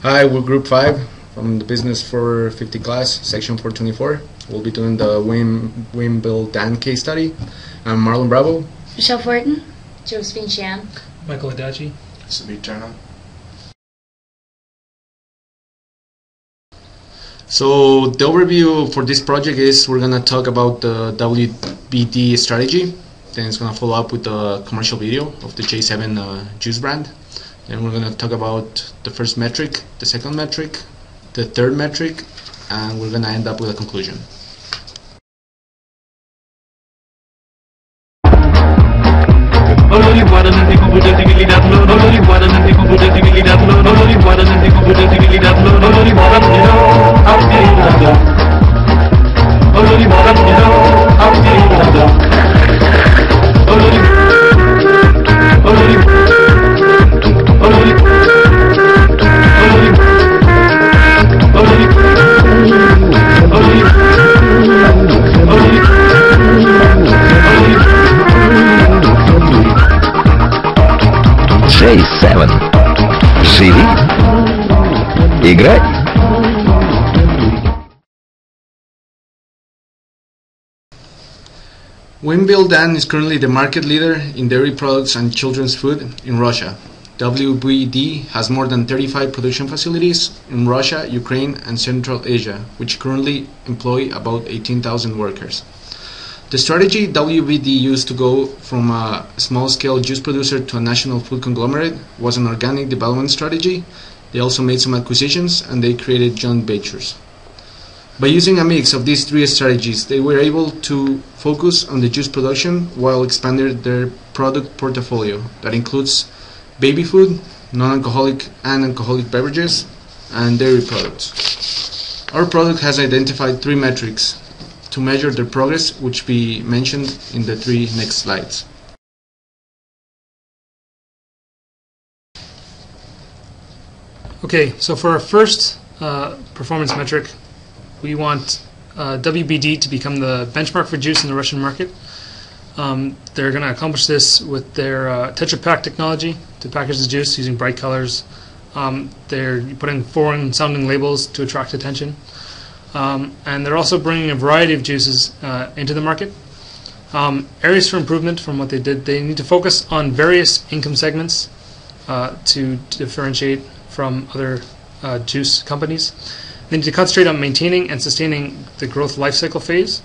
Hi, we're Group 5 from the Business 450 class, Section 424. We'll be doing the Wimm-Bill-Dann case study. I'm Marlon Bravo. Fortin. Josephine, Sham. Michael Adachi. Sumeet, Turna. So the overview for this project is we're going to talk about the WBD strategy. Then it's going to follow up with the commercial video of the J7 juice brand. Then we're going to talk about the first metric, the second metric, the third metric, and we're going to end up with a conclusion. J7. Живи. Играй. Wimm-Bill-Dann is currently the market leader in dairy products and children's food in Russia. WBD has more than 35 production facilities in Russia, Ukraine, and Central Asia, which currently employ about 18,000 workers. The strategy WBD used to go from a small-scale juice producer to a national food conglomerate was an organic development strategy. They also made some acquisitions and they created joint ventures. By using a mix of these three strategies, they were able to focus on the juice production while expanding their product portfolio that includes baby food, non-alcoholic and alcoholic beverages, and dairy products. Our product has identified three metrics to measure their progress, which we mentioned in the three next slides. Okay, so for our first performance metric, we want WBD to become the benchmark for juice in the Russian market. They're going to accomplish this with their Tetra Pak technology to package the juice using bright colors. They're putting foreign-sounding labels to attract attention. And they're also bringing a variety of juices into the market. Areas for improvement from what they did, they need to focus on various income segments to differentiate from other juice companies. They need to concentrate on maintaining and sustaining the growth life cycle phase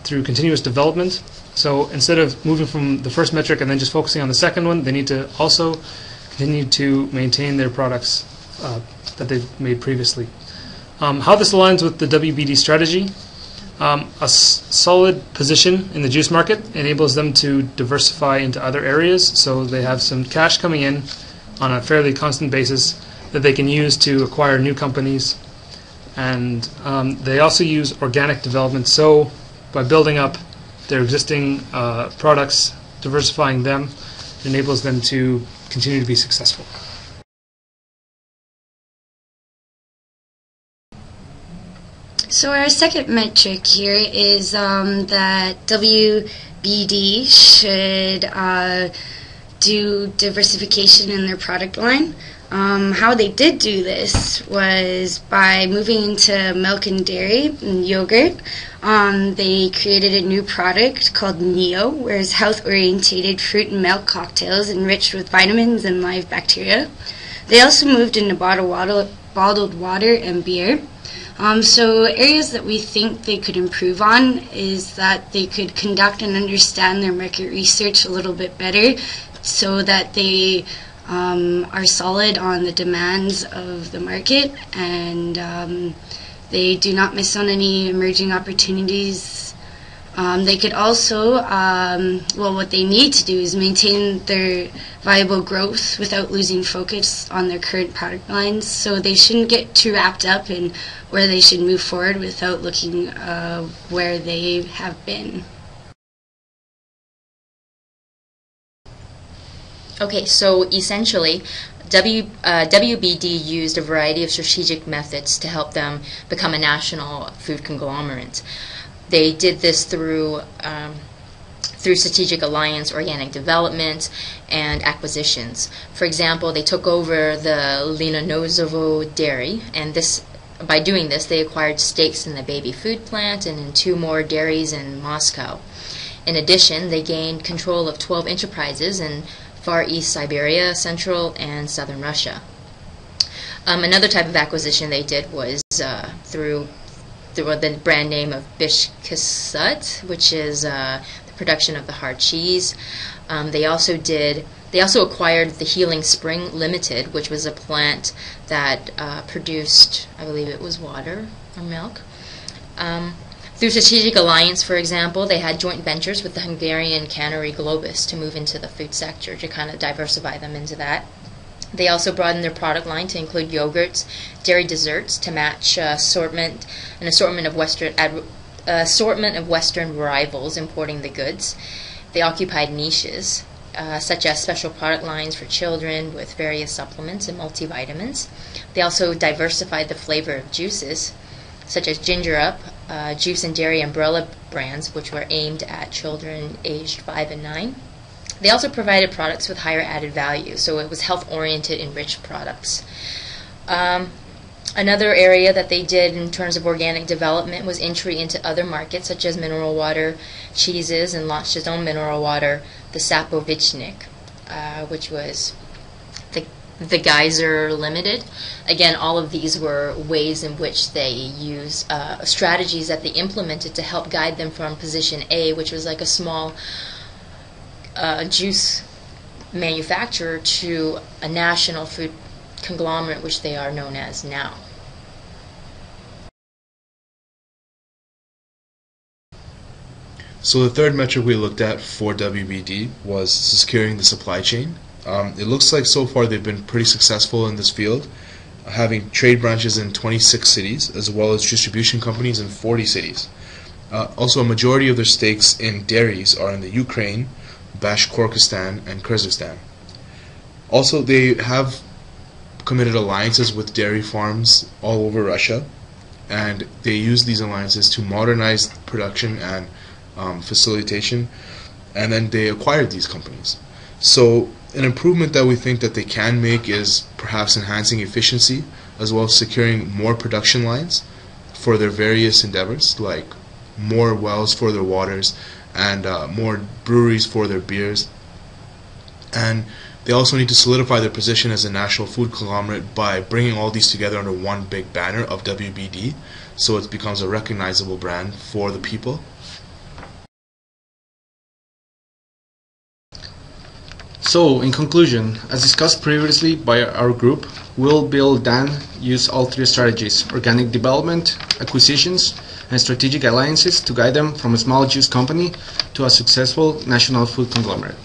through continuous development. So instead of moving from the first metric and then just focusing on the second one, they need to also continue to maintain their products that they've made previously. How this aligns with the WBD strategy, a solid position in the juice market enables them to diversify into other areas, so they have some cash coming in on a fairly constant basis that they can use to acquire new companies. And they also use organic development, so by building up their existing products, diversifying them, enables them to continue to be successful. So our second metric here is that WBD should do diversification in their product line. How they did do this was by moving into milk and dairy and yogurt. They created a new product called Neo, where it's health-orientated fruit and milk cocktails enriched with vitamins and live bacteria. They also moved into bottled water and beer. So areas that we think they could improve on is that they could conduct and understand their market research a little bit better so that they are solid on the demands of the market and they do not miss on any emerging opportunities. They could also, what they need to do is maintain their viable growth without losing focus on their current product lines. So they shouldn't get too wrapped up in where they should move forward without looking where they have been. Okay, so essentially, WBD used a variety of strategic methods to help them become a national food conglomerate. They did this through through strategic alliance, organic development, and acquisitions. For example, they took over the Linonozovo dairy, and by doing this, they acquired stakes in the baby food plant and in 2 more dairies in Moscow. In addition, they gained control of 12 enterprises in Far East Siberia, Central and Southern Russia. Another type of acquisition they did was through the brand name of Bishkesut, which is the production of the hard cheese. They also acquired the Healing Spring Limited, which was a plant that produced, I believe it was water or milk. Through strategic alliance, for example, they had joint ventures with the Hungarian cannery Globus to move into the food sector, to kind of diversify them into that. They also broadened their product line to include yogurts, dairy desserts, to match an assortment of Western rivals importing the goods. They occupied niches, such as special product lines for children with various supplements and multivitamins. They also diversified the flavor of juices, such as Ginger Up, juice and dairy umbrella brands, which were aimed at children aged 5 and 9. They also provided products with higher added value, so it was health-oriented and rich products. Another area that they did in terms of organic development was entry into other markets, such as mineral water, cheeses, and launched its own mineral water, the Sapovichnik, which was the Geyser Limited. Again, all of these were ways in which they use strategies that they implemented to help guide them from position A, which was like a small juice manufacturer, to a national food conglomerate, which they are known as now. So the third metric we looked at for WBD was securing the supply chain. It looks like so far they've been pretty successful in this field, having trade branches in 26 cities, as well as distribution companies in 40 cities. Also, a majority of their stakes in dairies are in the Ukraine, Bashkortostan, and Kyrgyzstan. Also, they have committed alliances with dairy farms all over Russia, and they use these alliances to modernize production and facilitation, and then they acquired these companies. So an improvement that we think that they can make is perhaps enhancing efficiency, as well as securing more production lines for their various endeavors, like more wells for their waters and more breweries for their beers. And they also need to solidify their position as a national food conglomerate by bringing all these together under one big banner of WBD, so it becomes a recognizable brand for the people. So, in conclusion, as discussed previously by our group, Wimm-Bill-Dann used all 3 strategies: organic development, acquisitions, and strategic alliances to guide them from a small juice company to a successful national food conglomerate.